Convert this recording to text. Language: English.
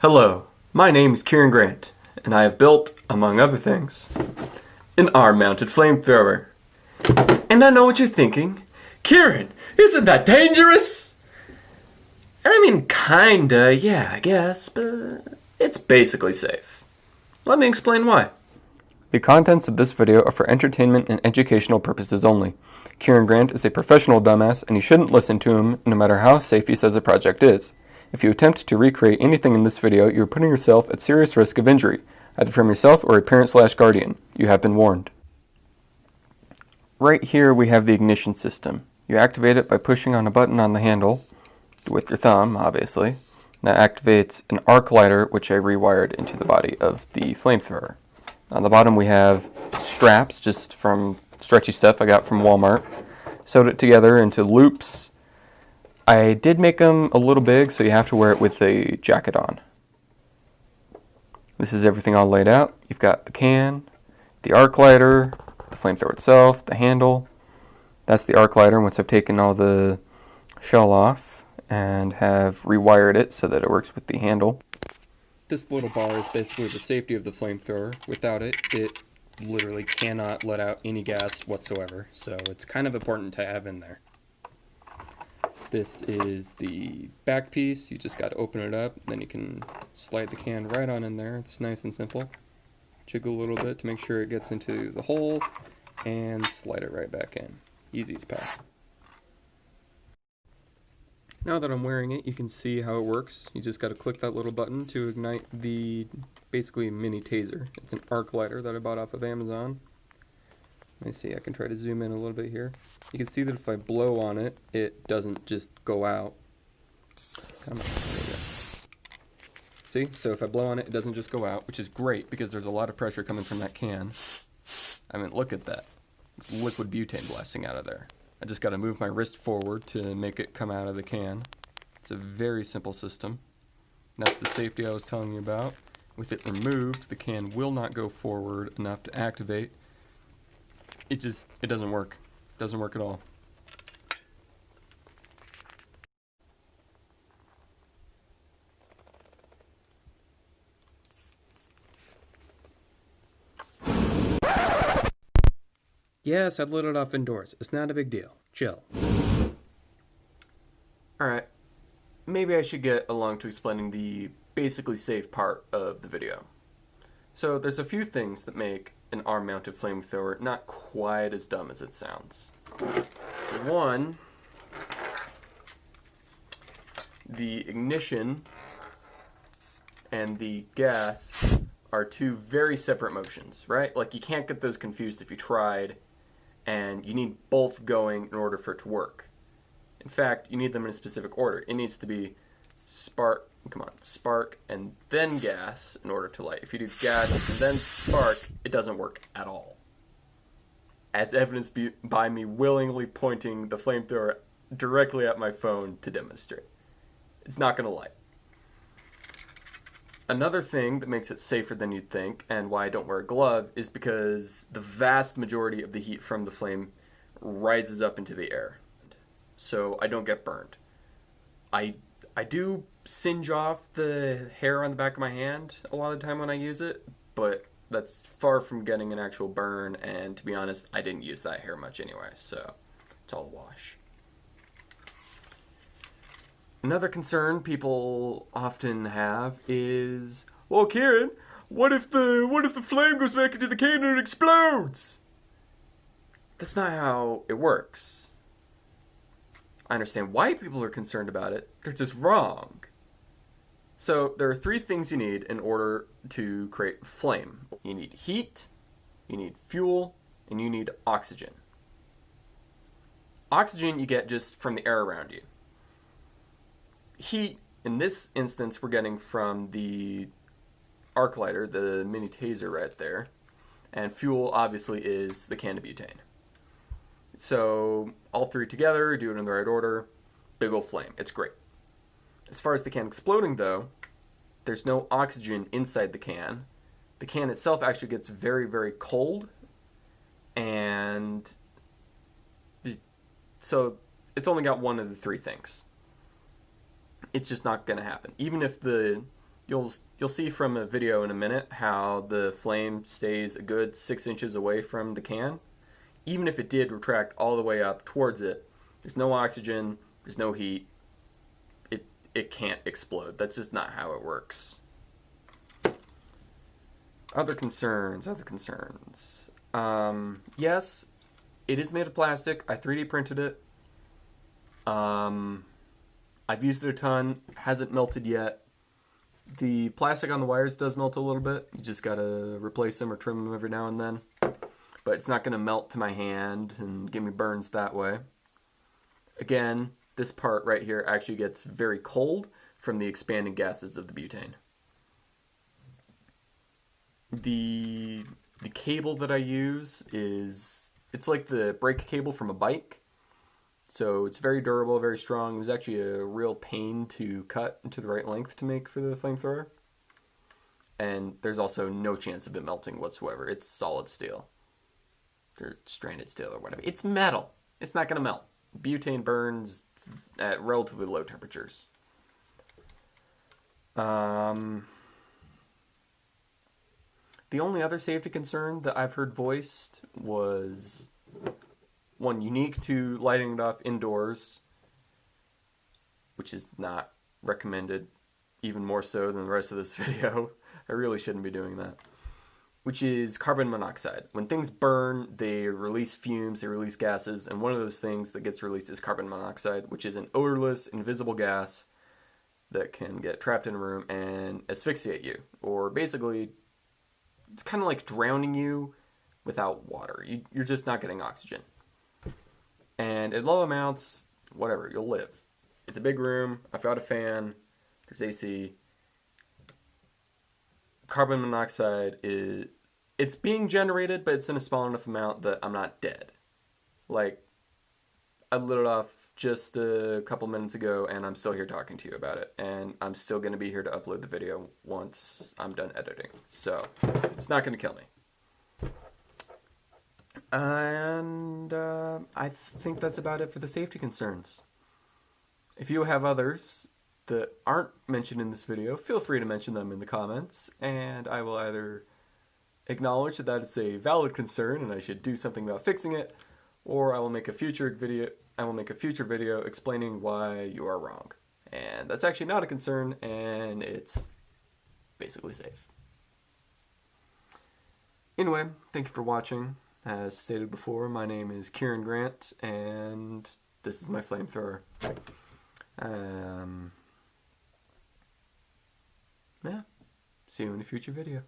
Hello, my name is Kieran Grant, and I have built, among other things, an arm-mounted flamethrower. And I know what you're thinking. Kieran, isn't that dangerous? I mean, kinda, yeah, I guess, but it's basically safe. Let me explain why. The contents of this video are for entertainment and educational purposes only. Kieran Grant is a professional dumbass, and you shouldn't listen to him no matter how safe he says a project is. If you attempt to recreate anything in this video, you are putting yourself at serious risk of injury, either from yourself or a parent/guardian. You have been warned. Right here we have the ignition system. You activate it by pushing on a button on the handle, with your thumb, obviously. That activates an arc lighter, which I rewired into the body of the flamethrower. On the bottom we have straps, just from stretchy stuff I got from Walmart. Sewed it together into loops. I did make them a little big, so you have to wear it with a jacket on. This is everything all laid out. You've got the can, the arc lighter, the flamethrower itself, the handle. That's the arc lighter once I've taken all the shell off and have rewired it so that it works with the handle. This little bar is basically the safety of the flamethrower. Without it, it literally cannot let out any gas whatsoever, so it's kind of important to have in there. This is the back piece. You just got to open it up, then you can slide the can right on in there. It's nice and simple. Jiggle a little bit to make sure it gets into the hole and slide it right back in. Easy as pie. Now that I'm wearing it, you can see how it works. You just got to click that little button to ignite the basically mini taser. It's an arc lighter that I bought off of Amazon. Let me see, I can try to zoom in a little bit here. You can see that if I blow on it, it doesn't just go out. Come on, there we go. See, so if I blow on it, it doesn't just go out, which is great because there's a lot of pressure coming from that can. I mean, look at that. It's liquid butane blasting out of there. I just got to move my wrist forward to make it come out of the can. It's a very simple system. That's the safety I was telling you about. With it removed, the can will not go forward enough to activate. It doesn't work. It doesn't work at all. Yes, I lit it off indoors. It's not a big deal. Chill. Alright, maybe I should get along to explaining the basically safe part of the video. So there's a few things that make an arm-mounted flamethrower not quite as dumb as it sounds. One, the ignition and the gas are two very separate motions, right? Like, you can't get those confused if you tried, and you need both going in order for it to work. In fact, you need them in a specific order. It needs to be spark and then gas in order to light. If you do gas and then spark, it doesn't work at all. As evidenced by me willingly pointing the flamethrower directly at my phone to demonstrate. It's not going to light. Another thing that makes it safer than you'd think, and why I don't wear a glove, is because the vast majority of the heat from the flame rises up into the air. So I don't get burned. I do singe off the hair on the back of my hand a lot of the time when I use it, but that's far from getting an actual burn, and to be honest, I didn't use that hair much anyway, so it's all a wash. Another concern people often have is, well, Kieran, what if the flame goes back into the can and it explodes? That's not how it works. I understand why people are concerned about it. They're just wrong. So there are three things you need in order to create flame. You need heat, you need fuel, and you need oxygen. Oxygen you get just from the air around you. Heat, in this instance, we're getting from the arc lighter, the mini taser right there. And fuel, obviously, is the can of butane. So all three together, do it in the right order, big ol' flame. It's great. As far as the can exploding, though, there's no oxygen inside the can. The can itself actually gets very, very cold, and so it's only got one of the three things. It's just not going to happen. Even if the You'll see from a video in a minute how the flame stays a good 6 inches away from the can. Even if it did retract all the way up towards it, there's no oxygen, there's no heat. It can't explode. That's just not how it works. Other concerns. Yes, it is made of plastic. I 3D printed it. I've used it a ton. Hasn't melted yet. The plastic on the wires does melt a little bit. You just gotta replace them or trim them every now and then. But it's not gonna melt to my hand and give me burns that way. Again, this part right here actually gets very cold from the expanding gases of the butane. The cable that I use it's like the brake cable from a bike. So it's very durable, very strong. It was actually a real pain to cut into the right length to make for the flamethrower. And there's also no chance of it melting whatsoever. It's solid steel. Or stranded steel or whatever. It's metal. It's not going to melt. Butane burns at relatively low temperatures. The only other safety concern that I've heard voiced was one unique to lighting it off indoors, which is not recommended, even more so than the rest of this video. I really shouldn't be doing that. Which is carbon monoxide. When things burn, they release fumes, they release gases, and one of those things that gets released is carbon monoxide, which is an odorless, invisible gas that can get trapped in a room and asphyxiate you. Or basically, it's kind of like drowning you without water. You're just not getting oxygen. And at low amounts, whatever, you'll live. It's a big room, I've got a fan, there's AC. Carbon monoxide it's being generated, but it's in a small enough amount that I'm not dead. Like, I lit it off just a couple minutes ago, and I'm still here talking to you about it. And I'm still going to be here to upload the video once I'm done editing. So, it's not going to kill me. And I think that's about it for the safety concerns. If you have others that aren't mentioned in this video, feel free to mention them in the comments, and I will either acknowledge that it's a valid concern and I should do something about fixing it, or I will make a future video explaining why you are wrong. And that's actually not a concern, and it's basically safe. Anyway, thank you for watching. As stated before, my name is Kieran Grant, and this is my flamethrower. Yeah, see you in a future video.